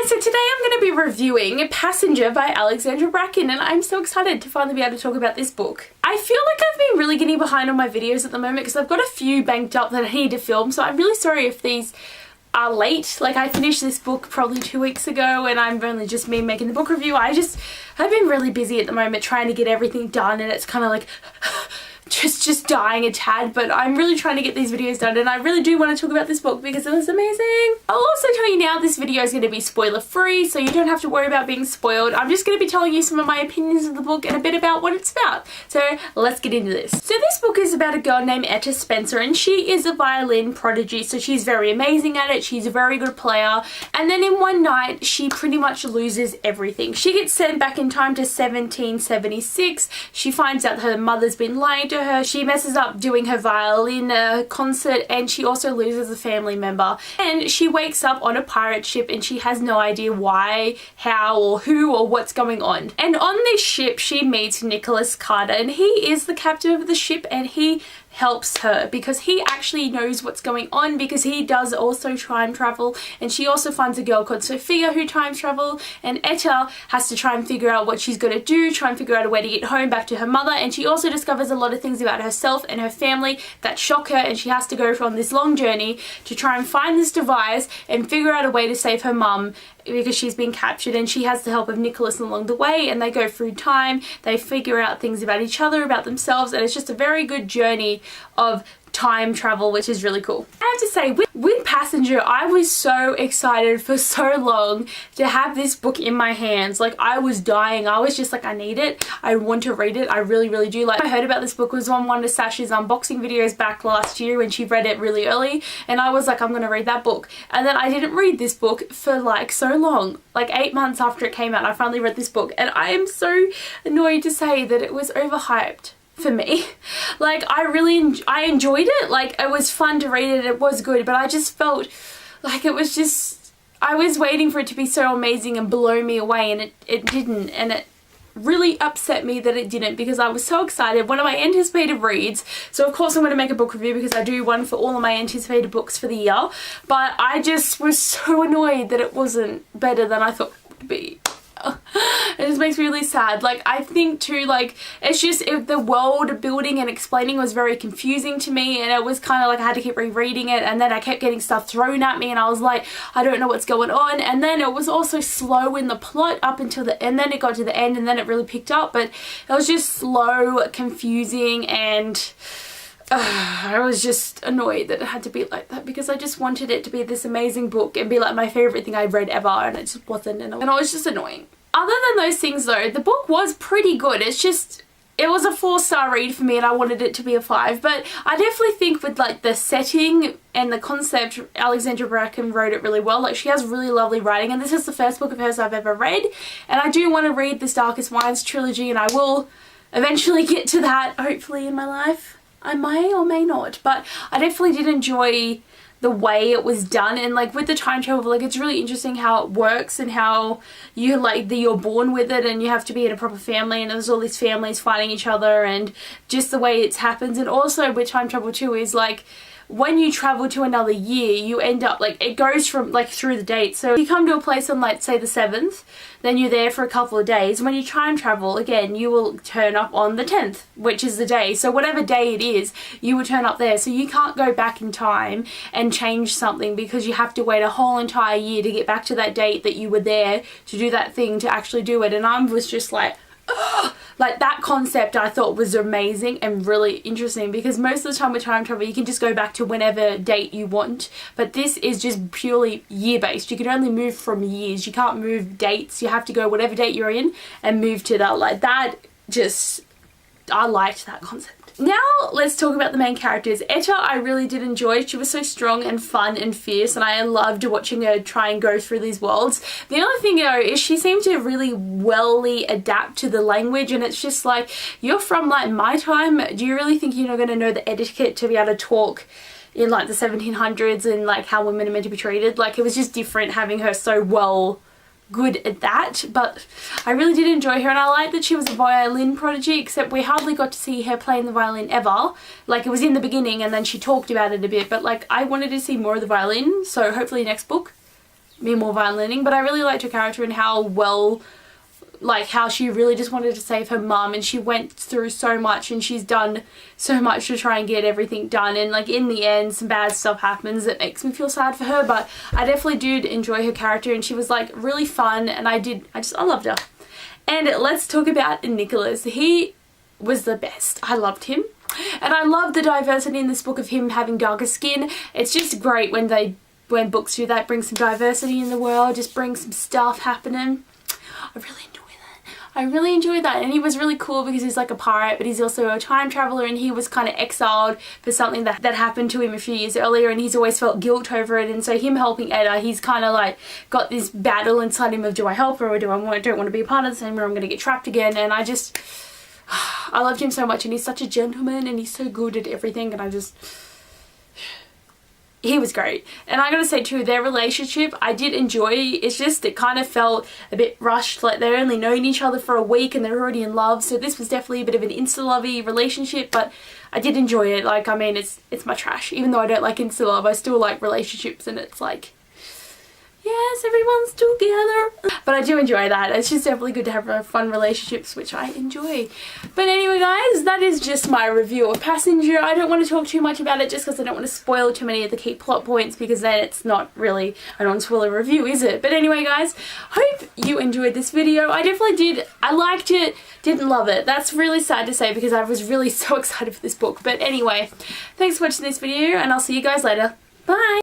Hi, so today I'm going to be reviewing Passenger by Alexandra Bracken, and I'm so excited to finally be able to talk about this book. I feel like I've been really getting behind on my videos at the moment because I've got a few banked up that I need to film, so I'm really sorry if these are late. Like, I finished this book probably 2 weeks ago and I'm only just me making the book review. I've been really busy at the moment trying to get everything done, and it's kind of like just dying a tad, but I'm really trying to get these videos done, and I really do want to talk about this book because it was amazing. I'll also tell you now, this video is going to be spoiler free, so you don't have to worry about being spoiled. I'm just going to be telling you some of my opinions of the book and a bit about what it's about. So let's get into this. So this book is about a girl named Etta Spencer, and she is a violin prodigy, so she's very amazing at it. She's a very good player, and then in one night she pretty much loses everything. She gets sent back in time to 1776. She finds out her mother's been lying to her. She messes up doing her violin concert, and she also loses a family member, and she wakes up on a pirate ship and she has no idea why, how, or who, or what's going on. And on this ship she meets Nicholas Carter, and he is the captain of the ship, and he helps her because he actually knows what's going on, because he does also time travel, and she also finds a girl called Sophia who time travel, and Etta has to try and figure out what she's going to do, try and figure out a way to get home back to her mother, and she also discovers a lot of things about herself and her family that shock her, and she has to go on this long journey to try and find this device and figure out a way to save her mum because she's been captured, and she has the help of Nicholas along the way, and they go through time, they figure out things about each other, about themselves, and it's just a very good journey of time travel, which is really cool. I have to say, with Passenger, I was so excited for so long to have this book in my hands. Like, I was dying. I was just like, I need it. I want to read it. I really, really do. Like, I heard about this book was on one of Sash's unboxing videos back last year when she read it really early, and I was like, I'm gonna read that book. And then I didn't read this book for like so long. Like 8 months after it came out, I finally read this book, and I am so annoyed to say that it was overhyped for me. Like, I enjoyed it. Like, it was fun to read it, it was good, but I just felt like it was just, I was waiting for it to be so amazing and blow me away, and it didn't, and it really upset me that it didn't, because I was so excited. One of my anticipated reads, so of course I'm going to make a book review because I do one for all of my anticipated books for the year, but I just was so annoyed that it wasn't better than I thought it would be. It just makes me really sad. Like, I think too, like, it's just the world building and explaining was very confusing to me, and it was kind of like I had to keep rereading it, and then I kept getting stuff thrown at me, and I was like, I don't know what's going on. And then it was also slow in the plot up until the end, then it got to the end and then it really picked up, but it was just slow, confusing, and I was just annoyed that it had to be like that, because I just wanted it to be this amazing book and be like my favourite thing I've read ever, and it just wasn't, and it was just annoying. Other than those things though, the book was pretty good. It's just, it was a 4-star read for me, and I wanted it to be a 5, but I definitely think with like the setting and the concept, Alexandra Bracken wrote it really well. Like, she has really lovely writing, and this is the first book of hers I've ever read, and I do want to read this Darkest Wines trilogy, and I will eventually get to that, hopefully, in my life. I may or may not, but I definitely did enjoy the way it was done, and like with the time travel, like, it's really interesting how it works, and how you like you're born with it, and you have to be in a proper family, and there's all these families fighting each other, and just the way it happens. And also with time travel too is like, when you travel to another year, you end up like, it goes from like through the dates. So you come to a place on like say the 7th, then you're there for a couple of days. When you time travel again, you will turn up on the 10th, which is the day. So whatever day it is, you will turn up there. So you can't go back in time and change something, because you have to wait a whole entire year to get back to that date that you were there to do that thing, to actually do it. And I was just like, ugh! Like, that concept I thought was amazing and really interesting, because most of the time with time travel you can just go back to whenever date you want, but this is just purely year based. You can only move from years, you can't move dates, you have to go whatever date you're in and move to that. Like, that just, I liked that concept. Now let's talk about the main characters. Etta I really did enjoy. She was so strong and fun and fierce, and I loved watching her try and go through these worlds. The only thing though is she seemed to really wellly adapt to the language, and it's just like, you're from like my time, do you really think you're not going to know the etiquette to be able to talk in like the 1700s and like how women are meant to be treated? Like, it was just different having her so well good at that. But I really did enjoy her, and I like that she was a violin prodigy, except we hardly got to see her playing the violin ever. Like, it was in the beginning and then she talked about it a bit, but like, I wanted to see more of the violin, so hopefully next book be more violent, but I really liked her character and how well, like, how she really just wanted to save her mum, and she went through so much and she's done so much to try and get everything done, and like in the end some bad stuff happens that makes me feel sad for her, but I definitely did enjoy her character, and she was like really fun, and I loved her. And let's talk about Nicholas. He was the best. I loved him. And I love the diversity in this book of him having darker skin. It's just great when books do that, bring some diversity in the world, just bring some stuff happening. I really enjoyed that, and he was really cool because he's like a pirate, but he's also a time traveler, and he was kind of exiled for something that happened to him a few years earlier, and he's always felt guilt over it. And so him helping Edda, he's kind of like got this battle inside him of, do I help her or don't want to be a part of the same, or I'm going to get trapped again. And I loved him so much, and he's such a gentleman, and he's so good at everything, and he was great. And I gotta say too, their relationship I did enjoy. It's just it kind of felt a bit rushed, like they're only known each other for a week and they're already in love, so this was definitely a bit of an insta-lovey relationship, but I did enjoy it. Like, I mean, it's my trash. Even though I don't like insta-love, I still like relationships, and it's like, yes, everyone's together. But I do enjoy that. It's just definitely good to have fun relationships, which I enjoy. But anyway, guys, that is just my review of Passenger. I don't want to talk too much about it just because I don't want to spoil too many of the key plot points, because then it's not really a non-spoiler review, is it? But anyway, guys, hope you enjoyed this video. I definitely did. I liked it. Didn't love it. That's really sad to say because I was really so excited for this book. But anyway, thanks for watching this video, and I'll see you guys later. Bye!